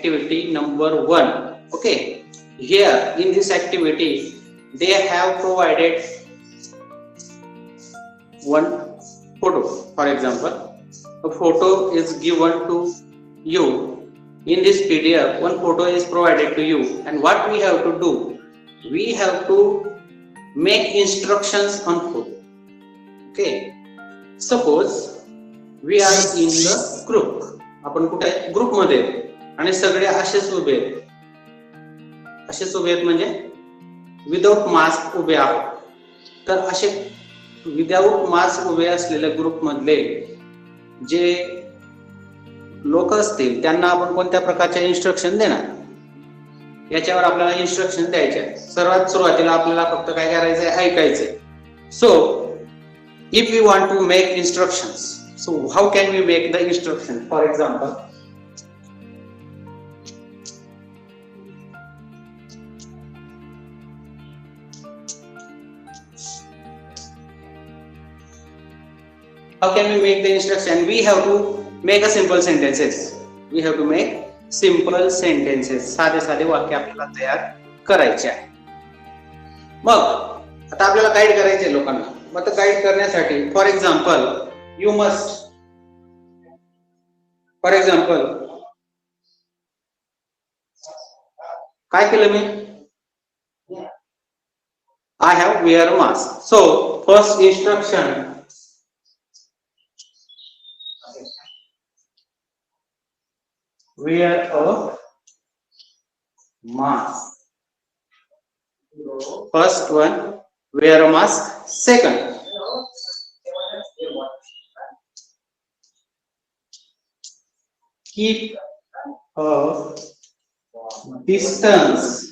activity number 1. Okay, here in this activity they have provided one photo. For example, a photo is given to you. In this PDF, one photo is provided to you, and what we have to do, we have to make instructions on photo. Okay, suppose we are in the group. आपण कुठे group मध्ये आणि सगळे असेच उभे म्हणजे without mask उभे आहोत. तर असे विदाउट मास्क उभे असलेल्या ग्रुप मधले जे लोक असतील त्यांना आपण कोणत्या प्रकारचे इन्स्ट्रक्शन देणार, याच्यावर आपल्याला इन्स्ट्रक्शन द्यायचे. सर्वात सुरुवातीला आपल्याला फक्त काय करायचंय, ऐकायचंय. So if we want to make instructions, so how can we make the instruction? For example, how can we make the instruction? We have to make a simple sentences. We have to make simple sentences. साधे साधे वाक्य आपल्याला तयार करायचे आहे. मग आता आपल्याला guide करायचे लोकांना. मग गाईड करण्यासाठी for example you must, for example, काय केलं मी, I have wear a mask. So first instruction, wear a mask. First one, wear a mask. Second, keep a distance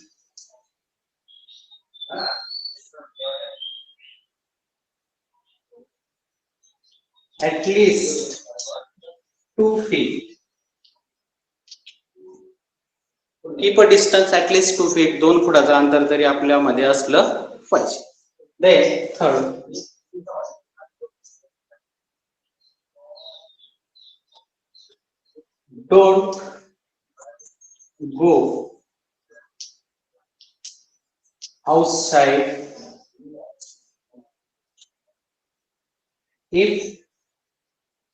at least 2 feet. Keep a distance at least 2 feet. 2 फुटाचं अंतर तरी आपल्यामध्ये असलं पाहिजे. Then third, don't go outside if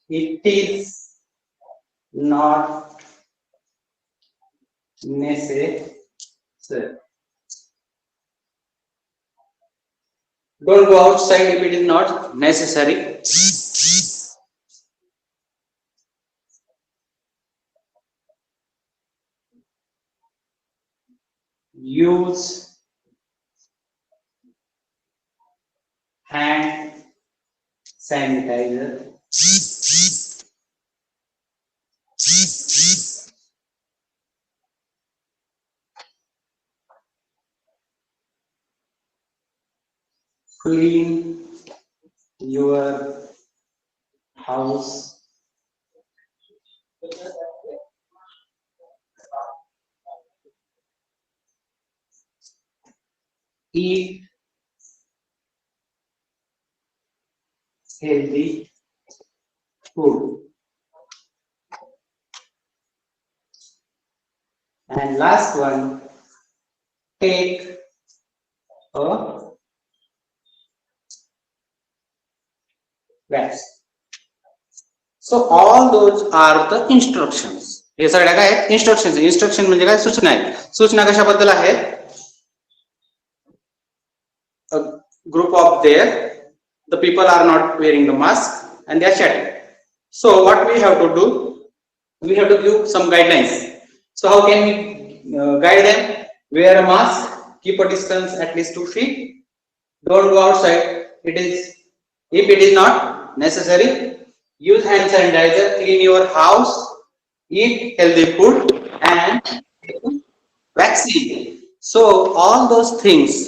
it is not necessary. Don't go outside if it is not necessary. Use hand sanitizer. Clean your house. Eat healthy food. And last one, take a rest. So all those are the instructions. हे सगळ्या काय आहेत, instructions. Instruction म्हणजे काय, सूचना आहेत. सूचना कशाबद्दल आहेत, a group of there, the people are not wearing the mask and they are chatting. So what we have to do, we have to give some guidelines. So how can we guide them? Wear a mask, keep a distance at least 2 feet, don't go outside if it is not necessary, use hand sanitizer, clean your house, eat healthy food, and vaccine. So all those things,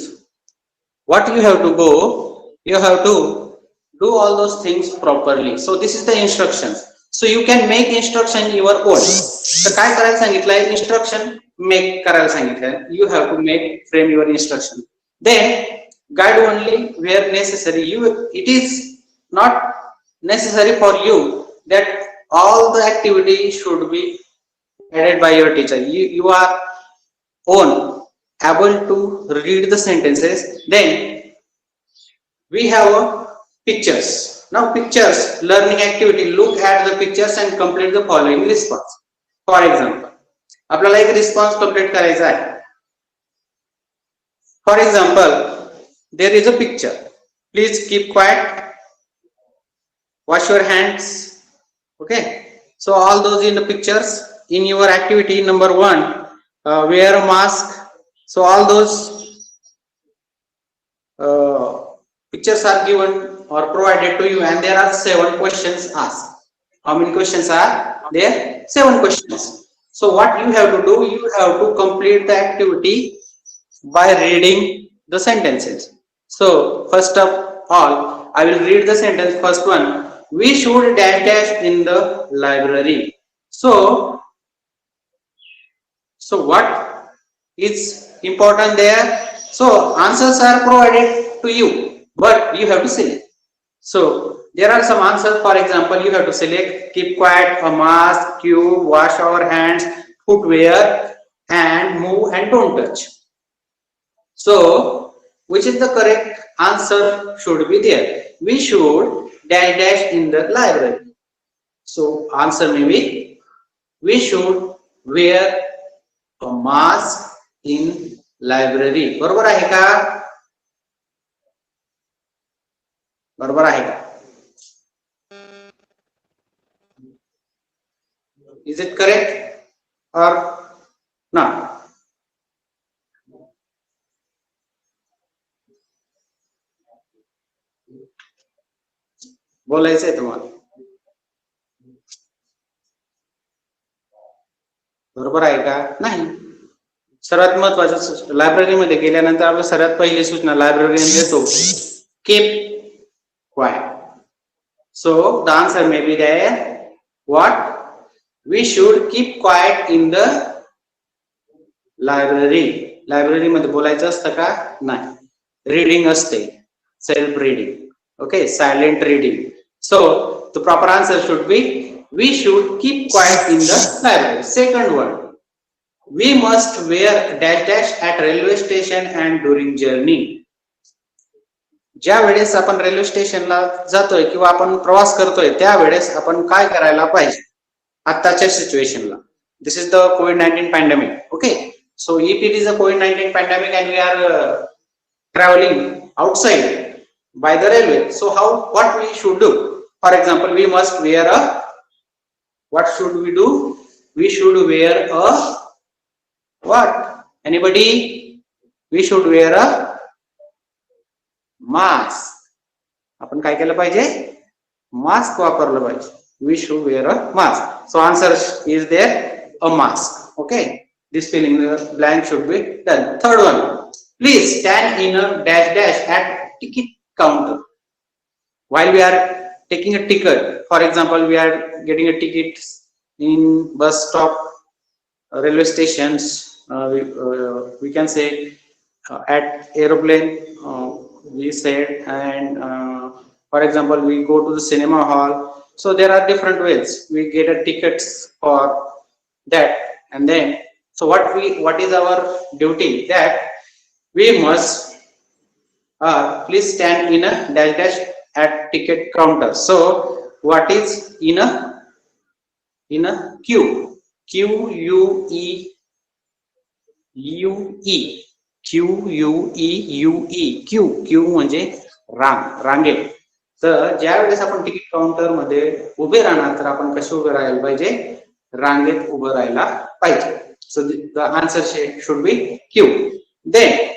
what you have to go, you have to do all those things properly. So this is the instructions. So you can make instruction your own. तर काय करायला सांगितलंय, instruction make करायला सांगितलंय. You have to make frame your instruction. Then guide only where necessary. It is not necessary for you that all the activity should be added by your teacher. You are own able to read the sentences. Then we have pictures. Now pictures, learning activity. Look at the pictures and complete the following response. For example, आपल्याला एक response complete करायचा आहे. For example, there is a picture. Please keep quiet. Wash your hands. Okay. So all those in the pictures in your activity number 1, wear a mask. So all those pictures are given or provided to you, and there are 7 questions asked. How many questions are there? 7 questions. So what you have to do, you have to complete the activity by reading the sentences. So first of all, I will read the sentence. First one, we should dash dash in the library. So what is important there? So answers are provided to you, but you have to select. So there are some answers. For example, you have to select keep quiet, a mask, cube, wash our hands, footwear, and move and don't touch. So which is the correct answer should be there? We should dash dash in the library. So answer may be we should wear a mask in library. बरोबर आहे का? बरोबर आहे का? Is it correct or not? बोलायचंय तुम्हाला? बरोबर आहे का? नाही. सर्वात महत्त्वाचं लायब्ररीमध्ये गेल्यानंतर आपल्याला सर्वात पहिली सूचना लायब्ररीयन देतो keep quiet. So the answer may be there. What? We should keep quiet in the library. Library मध्ये बोलायचं असतं का? नाही. रीडिंग असते. Self reading. Okay, silent reading. So the proper answer should be we should keep quiet in the library. Second one, we must wear dash dash at railway station and during journey. ज्या वेळेस आपण railway स्टेशनला जातोय किंवा आपण प्रवास करतोय त्यावेळेस आपण काय करायला पाहिजे आताच्या सिच्युएशनला. This is the COVID-19 pandemic. Okay, so if it is a COVID-19 pandemic and we are traveling outside by the railway, so what we should do? For example, we must wear a, what should we do? We should wear a what? Anybody? We should wear a mask. आपण काय केलं पाहिजे? Mask वापरलं पाहिजे. We should wear a mask. So answer is there, a mask. Okay, this filling the blank should be done. Third one, please stand in a dash dash at ticket counter. While we are taking a ticket, for example, we are getting a ticket in bus stop, railway stations, we can say at aeroplane, we said, and for example, we go to the cinema hall. So there are different ways we get a tickets for that. And then so what is our duty? That we must please stand in a dash dash at ticket counter. So what is in a queue? Q-U-E U-E Q-U-E-U-E Q म्हणजे रांगेत. तर ज्या वेळेस आपण ticket counter मध्ये उभे राहणार तर आपण कसे उभे राहायला पाहिजे? रांगेत उभे राहायला पाहिजे. So the answer should be Q. Then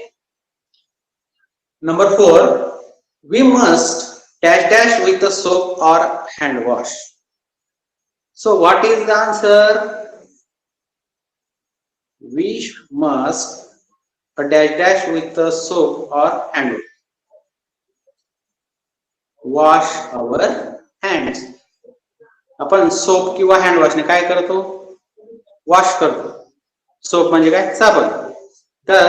number 4, we must dash dash with the soap or hand wash. So what is the answer? We must dash dash with the soap or hand wash our hands. आपण soap किंवा hand वॉशने काय करतो? Wash करतो. Soap म्हणजे काय? साबण. तर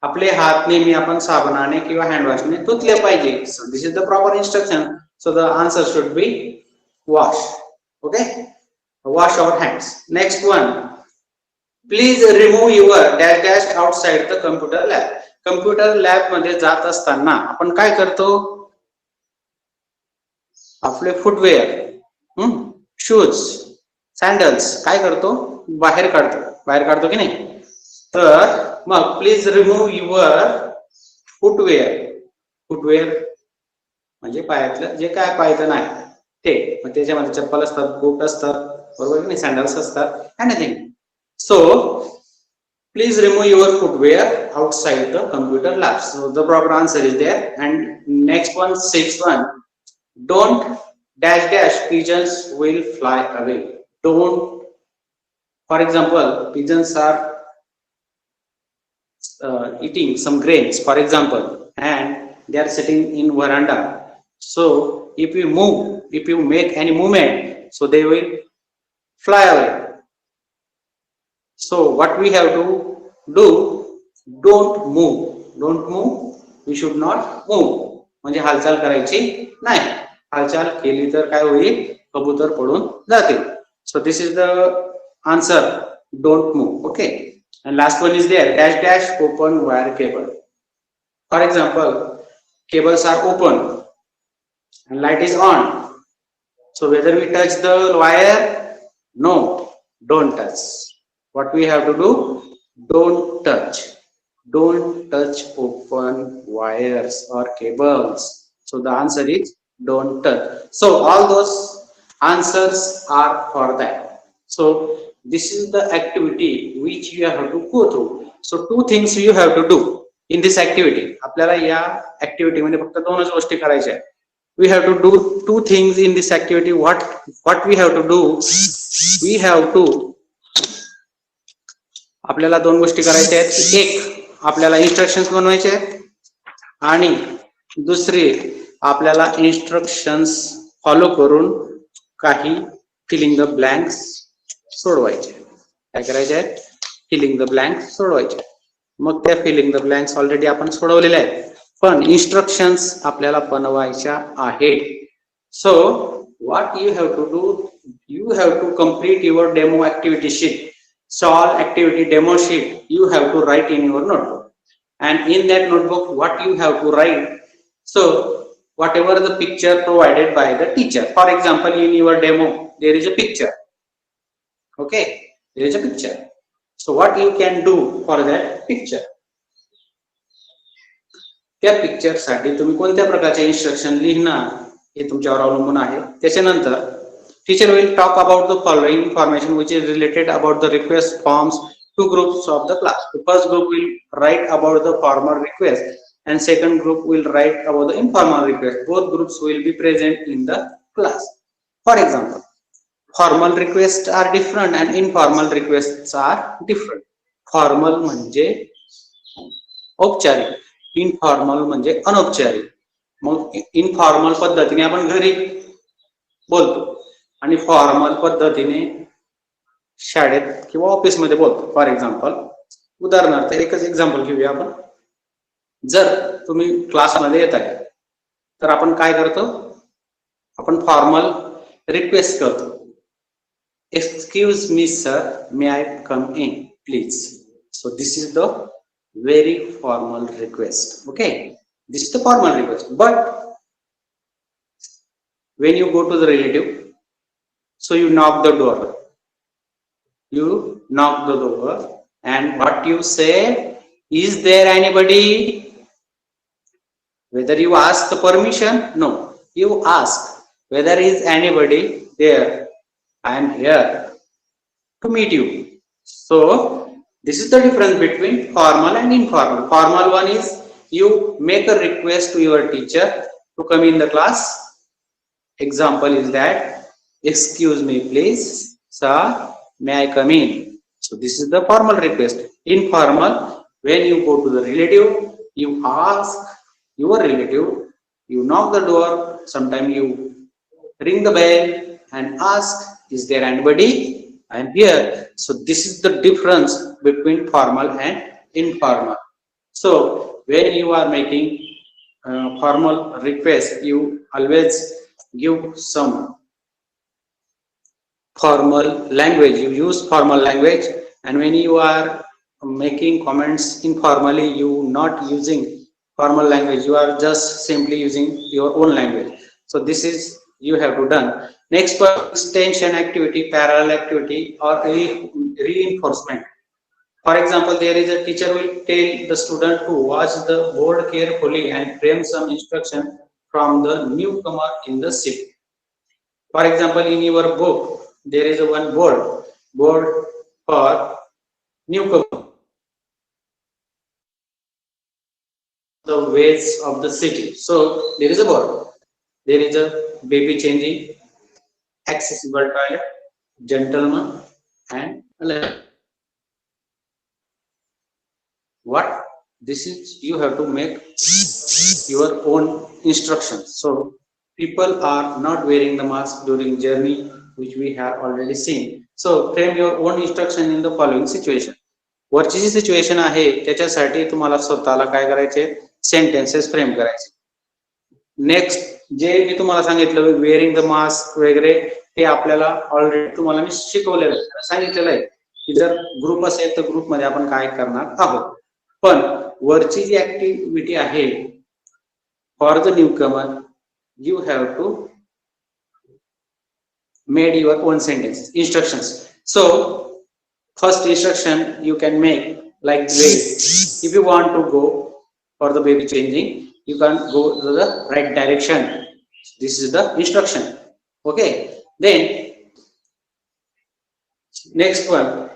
आपले हात नेहमी आपण साबणाने किंवा हँड वॉशने धुतले पाहिजे. So this is the proper instruction. So the answer should be wash. Okay, wash our hands. Next one, please remove your dash dash outside the computer lab. Computer lab मध्ये जात असताना आपण काय करतो? आपले फुटवेअर, शूज, सँडल्स काय करतो? बाहेर काढतो की नाही? तर मग प्लीज रिमूव्ह युअर फुटवेअर म्हणजे पायातलं जे काय पायथन आहे ते, मग त्याच्यामध्ये चप्पल असतात, बूट असतात, बरोबर की नाही, सँडल्स असतात, anything. So please remove your footwear outside the computer lab. So the proper answer is there. And next one, sixth one, don't dash dash pigeons will fly away. Don't, for example, pigeons are eating some grains, for example, and they are sitting in veranda. So if you make any movement, so they will fly away. So what we have to do, don't move, we should not move, म्हणजे हालचाल करायची नाही. हालचाल केली तर काय होईल? कबूतर पडून जातील. So this is the answer, don't move. Okay, and last one is there, dash dash open wire cable. For example, cables are open and light is on, so whether we touch the wire? No, don't touch. What we have to do? Don't touch open wires or cables. So the answer is don't touch. So all those answers are for that. So this is the activity which you have to go through. So two things you have to do in this activity. आपल्याला या activity मध्ये फक्त दोनच गोष्टी करायच्या आहेत. We have to do two things in this activity. What we have to do? We have to, आपल्याला दोन गोष्टी करायच्या आहेत. एक, आपल्याला इन्स्ट्रक्शन्स बनवायचे आहेत आणि दुसरी, आपल्याला इन्स्ट्रक्शन्स फॉलो करून काही फिलिंग द ब्लँक्स सोडवायचे. काय करायचे आहेत? फिलिंग द ब्लँक्स सोडवायचे. मग त्या फिलिंग द ब्लँक्स ऑलरेडी आपण सोडवलेल्या आहेत, पण इन्स्ट्रक्शन्स आपल्याला बनवायच्या आहेत. So what you have to do? You have to complete your demo activity sheet. So all activity demo sheet you have to write in your notebook, and in that notebook what you have to write? So whatever the picture provided by the teacher. For example, in your demo there is a picture. Okay, there is a picture. So what you can do for that picture? त्या picture साठी तुम्ही कोणत्या प्रकारचे instruction लिहिणार हे तुमच्यावर अवलंबून आहे. त्याच्यानंतर teacher will talk about the following information which is related about the request forms to groups of the class. The first group will write about the formal request and second group will write about the informal request. Both groups will be present in the class. For example, formal requests are different and informal requests are different. Formal म्हणजे औपचारिक, informal म्हणजे अनौपचारिक. मग informal पद्धतीने आपण घरी बोलतो आणि formal पद्धतीने शाळेत किंवा ऑफिसमध्ये बोलतो. फॉर एक्झाम्पल, उदाहरणार्थ एकच एक्झाम्पल घेऊया आपण. जर तुम्ही क्लासमध्ये येत आहे तर आपण काय करतो? आपण फॉर्मल रिक्वेस्ट करतो. Excuse me sir, may I come in please. So this is the very formal request. Okay, this is the formal request. But when you go to the relative, so you knock the door, and what you say? Is there anybody? Whether you ask the permission? No, you ask whether is anybody there. I am here to meet you. So this is the difference between formal and informal. Formal one is you make a request to your teacher to come in the class. Example is that, excuse me please sir, may I come in? So this is the formal request. Informal, when you go to the relative, you ask your relative, you knock the door, sometimes you ring the bell and ask, is there anybody? I am here. So this is the difference between formal and informal. So when you are making formal request, you always give some formal language. You use formal language, and when you are making comments informally, you not using formal language, you are just simply using your own language. So this is you have to done. Next one, extension activity, parallel activity, or reinforcement. For example, there is a teacher will tell the student to watch the board carefully and frame some instruction from the newcomer in the city. For example, in your book, there is a one board for newcomer, the ways of the city. So there is a board. There is a baby changing, accessible toilet, gentleman, and what this is you have to make your own instructions. So people are not wearing the mask during journey, which we have already seen. So frame your own instruction in the following situation. वरची जी situation आहे त्याच्यासाठी तुम्हाला स्वतःला काय करायचे, sentences frame करायचे. Next जे मी तुम्हाला सांगितलं वेअरिंग द मास्क वगैरे, ते आपल्याला ऑलरेडी तुम्हाला मी शिकवलेलं आहे, सांगितलेलं आहे की जर ग्रुप असेल तर ग्रुपमध्ये आपण काय करणार आहोत. पण वरची जी ऍक्टिव्हिटी आहे for the newcomer, you have to made your own sentence instructions. So first instruction you can make like this. If you want to go for the baby changing, you can go to the right direction. This is the instruction. Okay, then next one,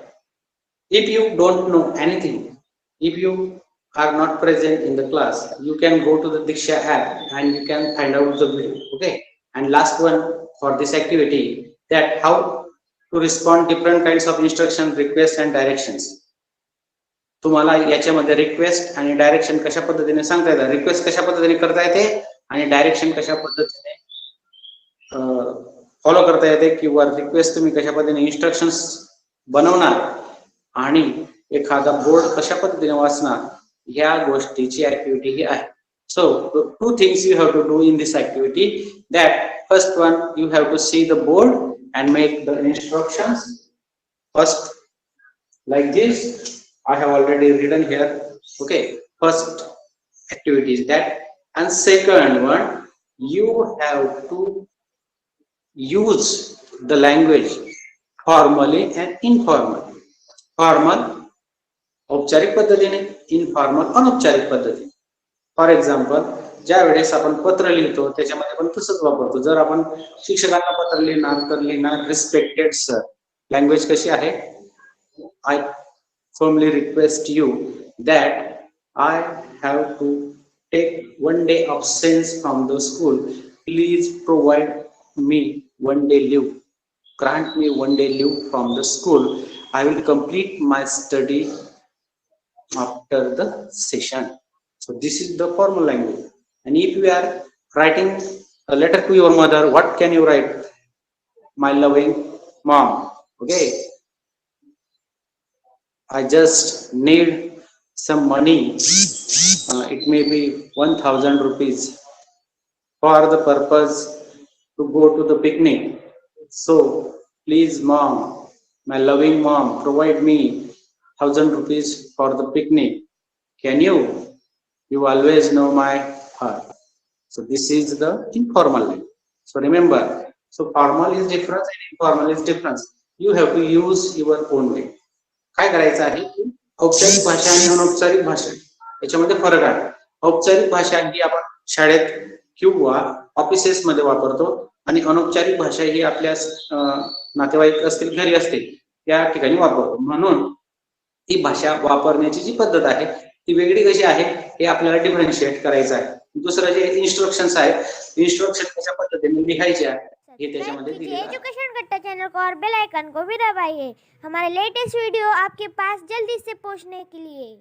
if you don't know anything, if you are not present in the class, you can go to the Diksha app and you can find out the video. Okay, and last one for this activity, that how to respond different kinds of instruction, requests and directions. तुम्हाला याच्यामध्ये request आणि direction कशा पद्धतीने सांगता येतं, request कशा पद्धतीने करता येते आणि डायरेक्शन कशा पद्धतीने फॉलो करता येते, किंवा रिक्वेस्ट तुम्ही कशा पद्धतीने इन्स्ट्रक्शन्स बनवणार आणि एखादा बोर्ड कशा पद्धतीने वाचणार, या गोष्टीची ऍक्टिव्हिटी ही आहे. So two things you have to do in this activity. That first one, you have to see the board and make the instructions. First, like this, I have already written here. Okay, first activity is that, and second one, you have to use the language formally and informally. Formal औपचारिक पद्धतीने, informal अनौपचारिक पद्धतीने. For example, ज्या वेळेस आपण पत्र लिहितो त्याच्यामध्ये पण तसंच वापरतो. जर आपण शिक्षकांना पत्र लिहिणार तर लिहिणार रिस्पेक्टेड सर. लँग्वेज कशी आहे, आय firmly request you that I have to take 1 day absence from the school. Please provide me 1 day leave. Grant me 1 day leave from the school. I will complete my study after the session. So this is the formal language. And if you are writing a letter to your mother, what can you write? My loving mom. Okay, I just need some money. It may be 1,000 rupees for the purpose to go to the picnic. So please mom, my loving mom, provide me 1,000 rupees for the picnic. Can you? You always know my heart. So this is the informal language. So remember, so formal is different and informal is different. You have to use your own way. काय करायचं आहे, औपचारिक भाषा आणि अनौपचारिक भाषा याच्यामध्ये फरक आहे. औपचारिक भाषा ही आपण शाळेत किंवा ऑफिसेस मध्ये वापरतो आणि अनौपचारिक भाषा ही आपल्या नातेवाईक असतील, घरी असतील, त्या ठिकाणी वापरतो. म्हणून ती भाषा वापरण्याची जी पद्धत आहे ती वेगळी कशी आहे हे आपल्याला डिफरन्शिएट करायचं आहे. दुसरं जे इन्स्ट्रक्शन्स आहेत, इन्स्ट्रक्शन कशा पद्धतीने लिहायचे आहे ये त्याच्यामध्ये दिलेलं आहे. एजुकेशन कट्टा चैनल को और बेल आइकन को भी दबाइए हमारे लेटेस्ट वीडियो आपके पास जल्दी से पहुंचने के लिए.